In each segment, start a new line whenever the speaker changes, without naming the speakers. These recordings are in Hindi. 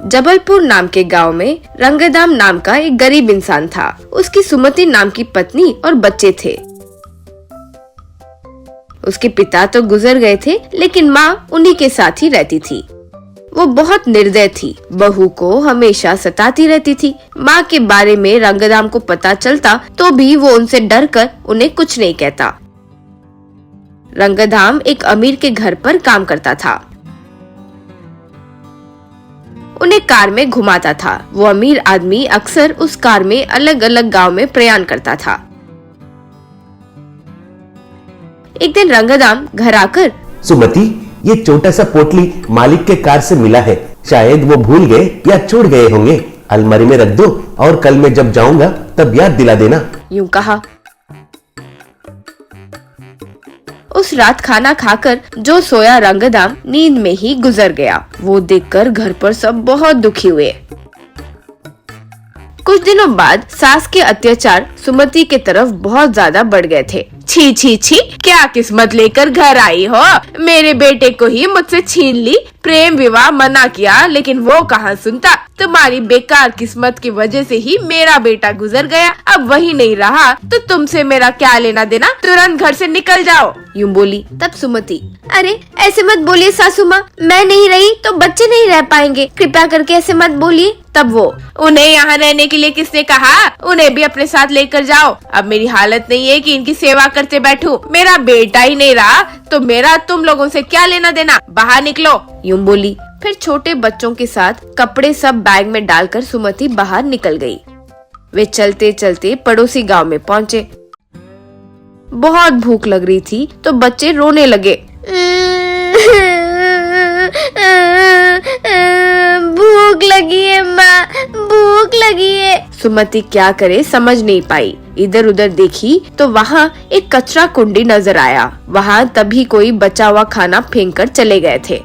जबलपुर नाम के गांव में रंगदाम नाम का एक गरीब इंसान था। उसकी सुमति नाम की पत्नी और बच्चे थे। उसके पिता तो गुजर गए थे, लेकिन माँ उन्हीं के साथ ही रहती थी। वो बहुत निर्दय थी, बहू को हमेशा सताती रहती थी। माँ के बारे में रंगदाम को पता चलता तो भी वो उनसे डर कर उन्हें कुछ नहीं कहता। रंगदाम एक अमीर के घर पर काम करता था। उन्हें कार में घुमाता था। वो अमीर आदमी अक्सर उस कार में अलग अलग गांव में प्रयाण करता था। एक दिन रंगदाम घर आकर,
सुमति, ये छोटा सा पोटली मालिक के कार से मिला है। शायद वो भूल गए या छोड़ गए होंगे। अलमारी में रख दो और कल मैं जब जाऊंगा तब याद दिला देना।
यूं कहा। उस रात खाना खाकर जो सोया रंगदाम नींद में ही गुजर गया। वो देखकर घर पर सब बहुत दुखी हुए। कुछ दिनों बाद सास के अत्याचार सुमति के तरफ बहुत ज्यादा बढ़ गए थे। छी छी छी, क्या किस्मत लेकर घर आई हो। मेरे बेटे को ही मुझसे छीन ली। प्रेम विवाह मना किया, लेकिन वो कहाँ सुनता। तुम्हारी बेकार किस्मत की वजह से ही मेरा बेटा गुजर गया। अब वही नहीं रहा तो तुमसे मेरा क्या लेना देना। तुरंत घर से निकल जाओ, यूं बोली। तब सुमति, अरे ऐसे मत बोलिए सासू माँ, मैं नहीं रही तो बच्चे नहीं रह पाएंगे, कृपया करके ऐसे मत बोलिए। तब वो, उन्हें यहाँ रहने के लिए किसने कहा। उन्हें भी अपने साथ लेकर जाओ। अब मेरी हालत नहीं है कि इनकी सेवा करते बैठूं। मेरा बेटा ही नहीं रहा तो मेरा तुम लोगों से क्या लेना देना। बाहर निकलो, यूं बोली। फिर छोटे बच्चों के साथ कपड़े सब बैग में डालकर सुमति बाहर निकल गई। वे चलते चलते पड़ोसी गांव में पहुँचे। बहुत भूख लग रही थी तो बच्चे रोने लगे। भूख लगी है माँ, भूख लगी है। सुमति क्या करे समझ नहीं पाई। इधर उधर देखी तो वहाँ एक कचरा कुंडी नजर आया। वहाँ तभी कोई बचा हुआ खाना फेंक कर चले गए थे।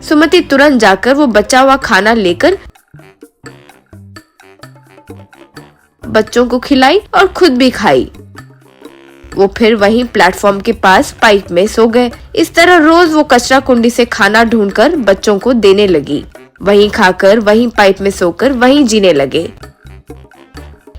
सुमति तुरंत जाकर वो बचा हुआ खाना लेकर बच्चों को खिलाई और खुद भी खाई। वो फिर वहीं प्लेटफॉर्म के पास पाइप में सो गए। इस तरह रोज वो कचरा कुंडी से खाना ढूंढकर बच्चों को देने लगी। वहीं खाकर, वहीं पाइप में सोकर, वहीं जीने लगे।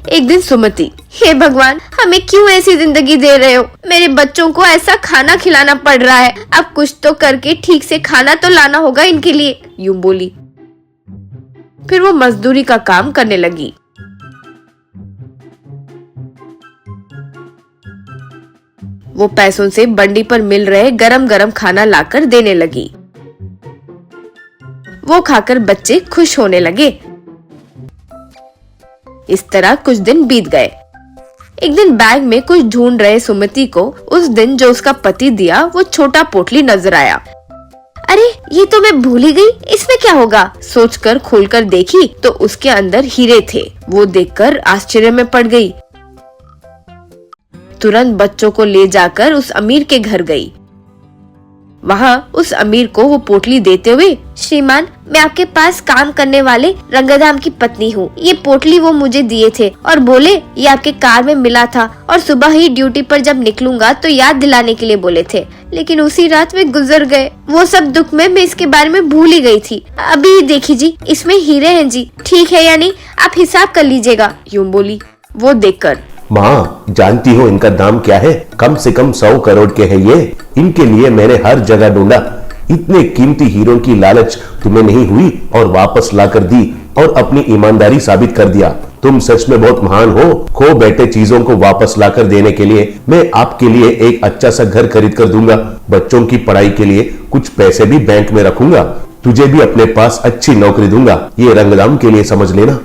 एक दिन सुमति, हे भगवान, हमें क्यों ऐसी जिंदगी दे रहे हो। मेरे बच्चों को ऐसा खाना खिलाना पड़ रहा है। अब कुछ तो करके ठीक से खाना तो लाना होगा इनके लिए, यूं बोली। फिर वो मजदूरी का काम करने लगी। वो पैसों से बंडी पर मिल रहे गरम गरम खाना लाकर देने लगी। वो खाकर बच्चे खुश होने लगे। इस तरह कुछ दिन बीत गए। एक दिन बैग में कुछ ढूंढ रहे सुमति को उस दिन जो उसका पति दिया वो छोटा पोटली नजर आया। अरे ये तो मैं भूल ही गई, इसमें क्या होगा सोचकर खोलकर देखी तो उसके अंदर हीरे थे। वो देखकर आश्चर्य में पड़ गई। तुरंत बच्चों को ले जाकर उस अमीर के घर गई। वहाँ उस अमीर को वो पोटली देते हुए, श्रीमान, मैं आपके पास काम करने वाले रंगदाम की पत्नी हूँ। ये पोटली वो मुझे दिए थे और बोले ये आपके कार में मिला था और सुबह ही ड्यूटी पर जब निकलूंगा तो याद दिलाने के लिए बोले थे, लेकिन उसी रात वे गुजर गए। वो सब दुख में मैं इसके बारे में भूल ही गई थी। अभी देखिए जी, इसमें हीरे हैं जी, ठीक है या नहीं, आप हिसाब कर लीजिएगा, यूं बोली। वो देखकर,
माँ, जानती हो इनका दाम क्या है? कम से कम 100 करोड़ के हैं ये। इनके लिए मैंने हर जगह ढूंढा। इतने कीमती हीरों की लालच तुम्हें नहीं हुई और वापस ला कर दी और अपनी ईमानदारी साबित कर दिया। तुम सच में बहुत महान हो। खो बैठे चीजों को वापस लाकर देने के लिए मैं आपके लिए एक अच्छा सा घर खरीद कर दूंगा। बच्चों की पढ़ाई के लिए कुछ पैसे भी बैंक में रखूंगा। तुझे भी अपने पास अच्छी नौकरी दूंगा। ये रंगदाम के लिए समझ लेना।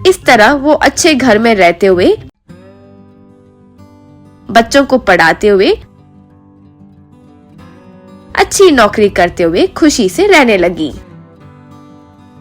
इस तरह वो अच्छे घर में रहते हुए, बच्चों को पढ़ाते हुए, अच्छी नौकरी करते हुए खुशी से रहने लगी।